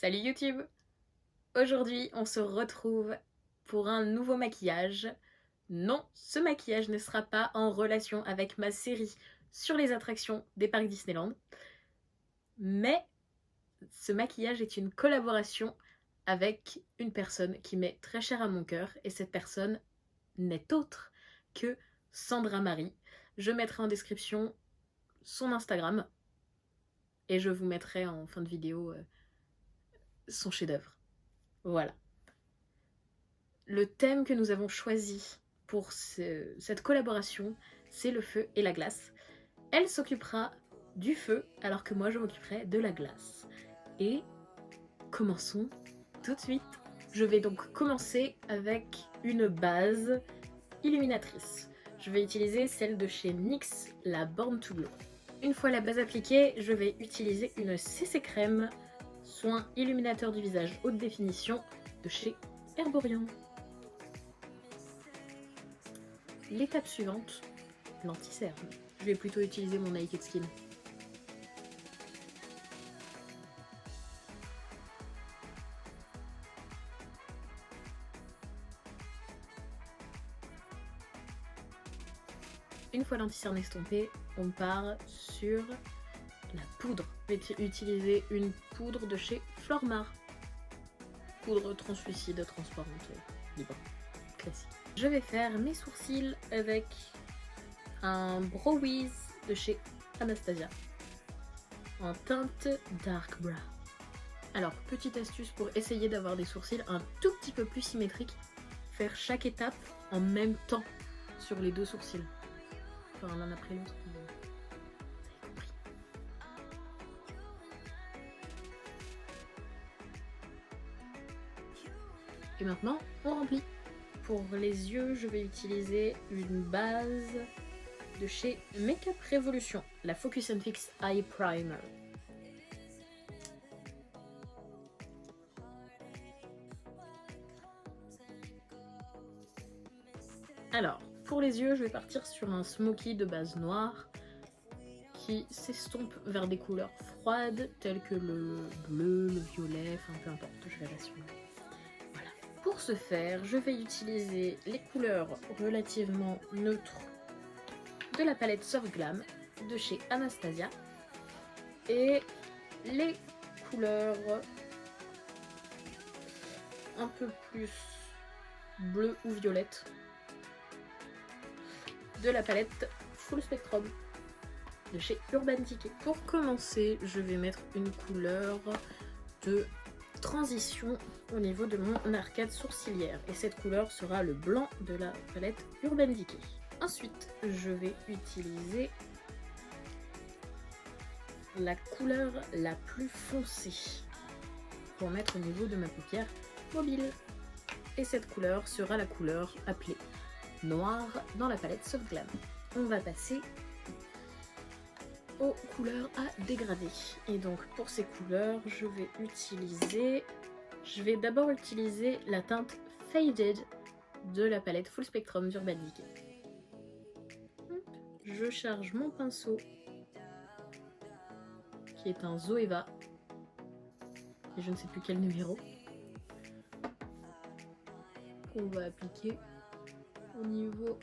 Salut YouTube! Aujourd'hui, on se retrouve pour un nouveau maquillage. Non, ce maquillage ne sera pas en relation avec ma série sur les attractions des parcs Disneyland. Mais ce maquillage est une collaboration avec une personne qui m'est très chère à mon cœur. Et cette personne n'est autre que Sandra Marie. Je mettrai en description son Instagram. Et je vous mettrai en fin de vidéo son chef-d'œuvre. Voilà. Le thème que nous avons choisi pour cette collaboration, c'est le feu et la glace. Elle s'occupera du feu, alors que moi je m'occuperai de la glace. Et commençons tout de suite. Je vais donc commencer avec une base illuminatrice. Je vais utiliser celle de chez NYX, la Born to Glow. Une fois la base appliquée, je vais utiliser une CC Crème, soin illuminateur du visage haute définition de chez Herborian. L'étape suivante, l'anti-cerne. Je vais plutôt utiliser mon Naked Skin. Une fois l'anti-cerne estompé, on part sur la poudre. Je vais utiliser une poudre de chez Flormar. Poudre translucide, transparente, libre, classique. Je vais faire mes sourcils avec un Brow Wiz de chez Anastasia en teinte Dark Brown. Alors, petite astuce pour essayer d'avoir des sourcils un tout petit peu plus symétriques, faire chaque étape en même temps sur les deux sourcils. Enfin, l'un après l'autre. Vous avez compris. Et maintenant, on remplit. Pour les yeux, je vais utiliser une base de chez Makeup Revolution, la Focus & Fix Eye Primer. Alors, pour les yeux, je vais partir sur un smoky de base noire qui s'estompe vers des couleurs froides telles que le bleu, le violet, enfin peu importe, je verrai sur le... Voilà. Pour ce faire, je vais utiliser les couleurs relativement neutres de la palette Soft Glam de chez Anastasia et les couleurs un peu plus bleu ou violette de la palette Full Spectrum de chez Urban Decay. Pour commencer, je vais mettre une couleur de transition au niveau de mon arcade sourcilière et cette couleur sera le blanc de la palette Urban Decay. Ensuite, je vais utiliser la couleur la plus foncée pour mettre au niveau de ma paupière mobile. Et cette couleur sera la couleur appelée noir dans la palette Soft Glam. On va passer aux couleurs à dégrader. Et donc pour ces couleurs, je vais d'abord utiliser la teinte Faded de la palette Full Spectrum d'Urban Decay. Je charge mon pinceau qui est un Zoeva et je ne sais plus quel numéro qu'on va appliquer au niveau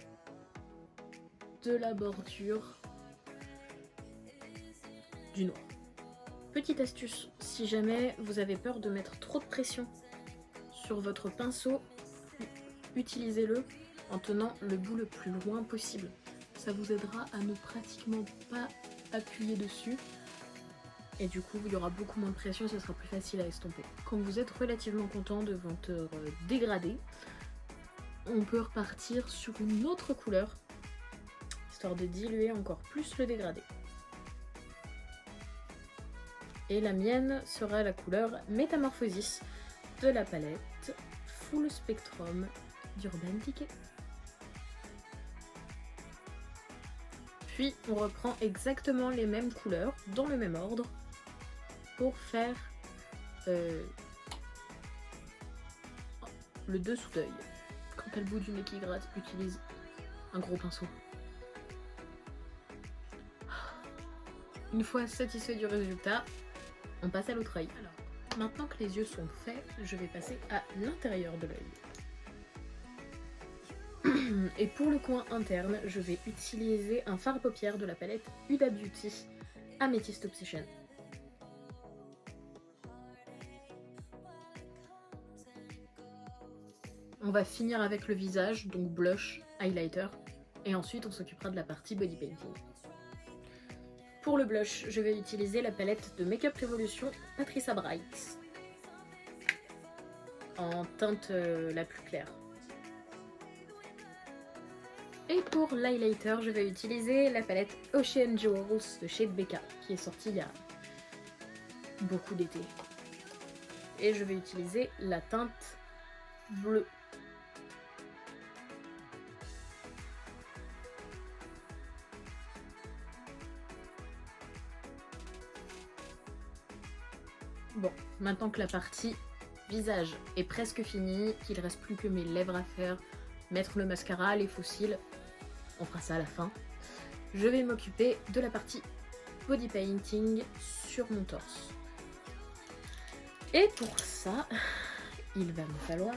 de la bordure du noir. Petite astuce, si jamais vous avez peur de mettre trop de pression sur votre pinceau, utilisez-le en tenant le bout le plus loin possible. Ça vous aidera à ne pratiquement pas appuyer dessus et du coup il y aura beaucoup moins de pression, ce sera plus facile à estomper. Quand vous êtes relativement content de votre dégradé, on peut repartir sur une autre couleur histoire de diluer encore plus le dégradé. Et la mienne sera la couleur Métamorphosis de la palette Full Spectrum d'Urban Decay. Puis on reprend exactement les mêmes couleurs dans le même ordre pour faire le dessous d'œil. Quand t'as le bout du nez qui gratte, utilise un gros pinceau. Une fois satisfait du résultat, on passe à l'autre œil. Alors, Maintenant que les yeux sont faits, je vais passer à l'intérieur de l'œil. Et pour le coin interne, je vais utiliser un fard à paupières de la palette Huda Beauty Amethyst Obsession. On va finir avec le visage, donc blush, highlighter, et ensuite on s'occupera de la partie body painting. Pour le blush, je vais utiliser la palette de Makeup Revolution Patricia Bright en teinte la plus claire. Et pour l'highlighter, je vais utiliser la palette Ocean Jewels de chez Becca, qui est sortie il y a beaucoup d'été. Et je vais utiliser la teinte bleue. Bon, maintenant que la partie visage est presque finie, qu'il reste plus que mes lèvres à faire, mettre le mascara, les faux cils, on fera ça à la fin. Je vais m'occuper de la partie body painting sur mon torse. Et pour ça, il va me falloir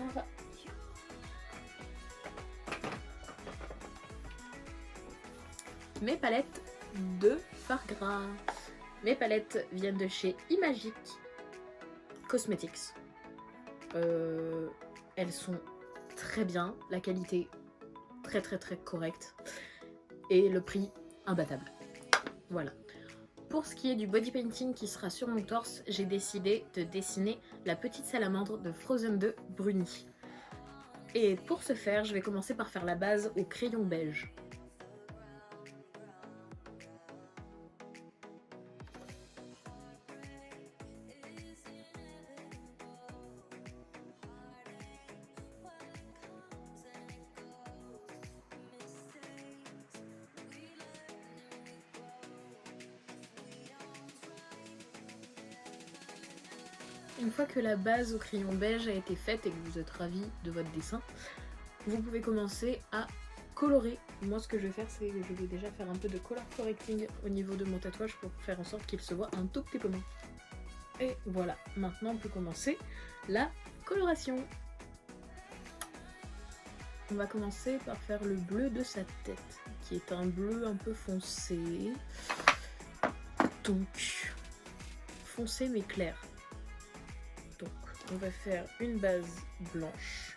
mes palettes de fard gras. Mes palettes viennent de chez Imagic Cosmetics. Elles sont très bien, la qualité très correcte et le prix imbattable. Voilà. Pour ce qui est du body painting qui sera sur mon torse, j'ai décidé de dessiner la petite salamandre de Frozen 2 brunie. Et pour ce faire, je vais commencer par faire la base au crayon beige. Une fois que la base au crayon beige a été faite et que vous êtes ravis de votre dessin, vous pouvez commencer à colorer. Moi, ce que je vais faire, c'est que je vais déjà faire un peu de color correcting au niveau de mon tatouage pour faire en sorte qu'il se voit un tout petit peu moins. Et voilà, maintenant on peut commencer la coloration. On va commencer par faire le bleu de sa tête, qui est un bleu un peu foncé. Donc, foncé mais clair. Donc, on va faire une base blanche.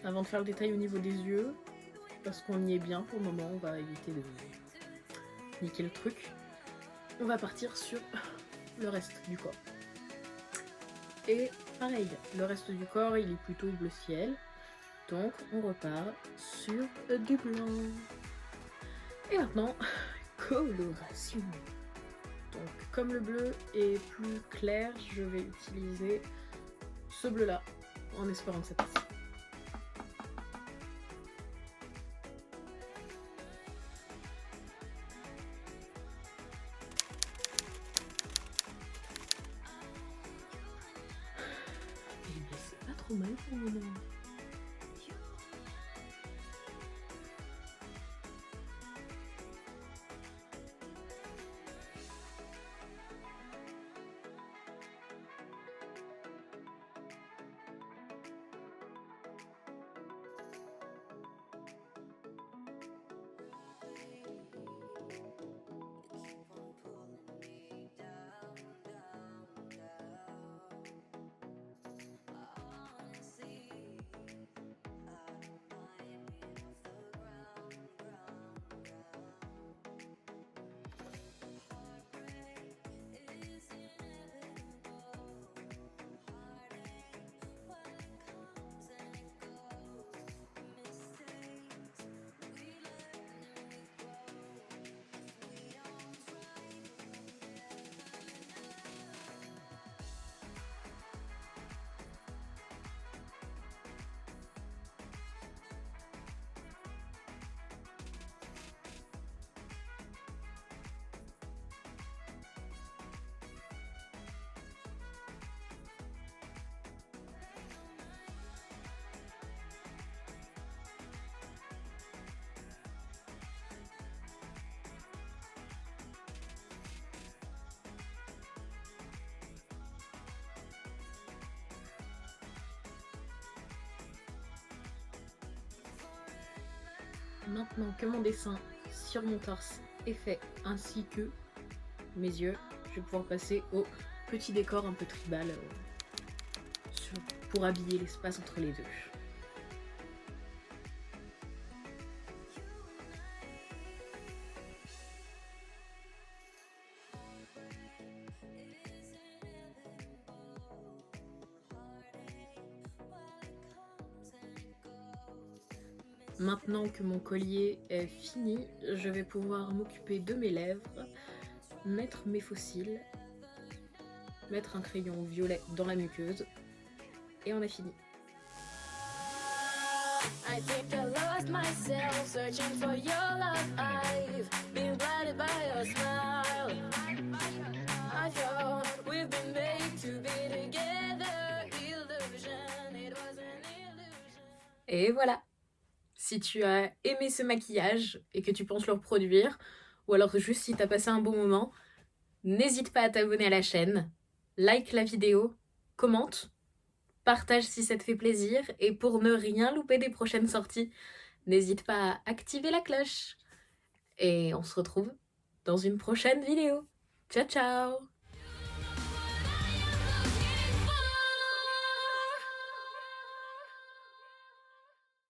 Avant de faire le détail au niveau des yeux, parce qu'on y est bien pour le moment, on va éviter de niquer le truc. On va partir sur le reste du corps. Et pareil, le reste du corps il est plutôt bleu ciel, donc on repart sur du blanc. Et maintenant, coloration. Donc comme le bleu est plus clair, je vais utiliser ce bleu là, en espérant que ça passe. Trop mal pour le moment. Maintenant que mon dessin sur mon torse est fait, ainsi que mes yeux, je vais pouvoir passer au petit décor un peu tribal pour habiller l'espace entre les deux. Maintenant que mon collier est fini, je vais pouvoir m'occuper de mes lèvres, mettre mes faux cils, mettre un crayon violet dans la muqueuse, et on a fini. I think I lost myself searching for your love. I've been blinded by your smile. I thought we've been made to be together. Illusion, it was an illusion. Et voilà. Si tu as aimé ce maquillage et que tu penses le reproduire, ou alors juste si tu as passé un bon moment, n'hésite pas à t'abonner à la chaîne, like la vidéo, commente, partage si ça te fait plaisir, et pour ne rien louper des prochaines sorties, n'hésite pas à activer la cloche. Et on se retrouve dans une prochaine vidéo. Ciao ciao!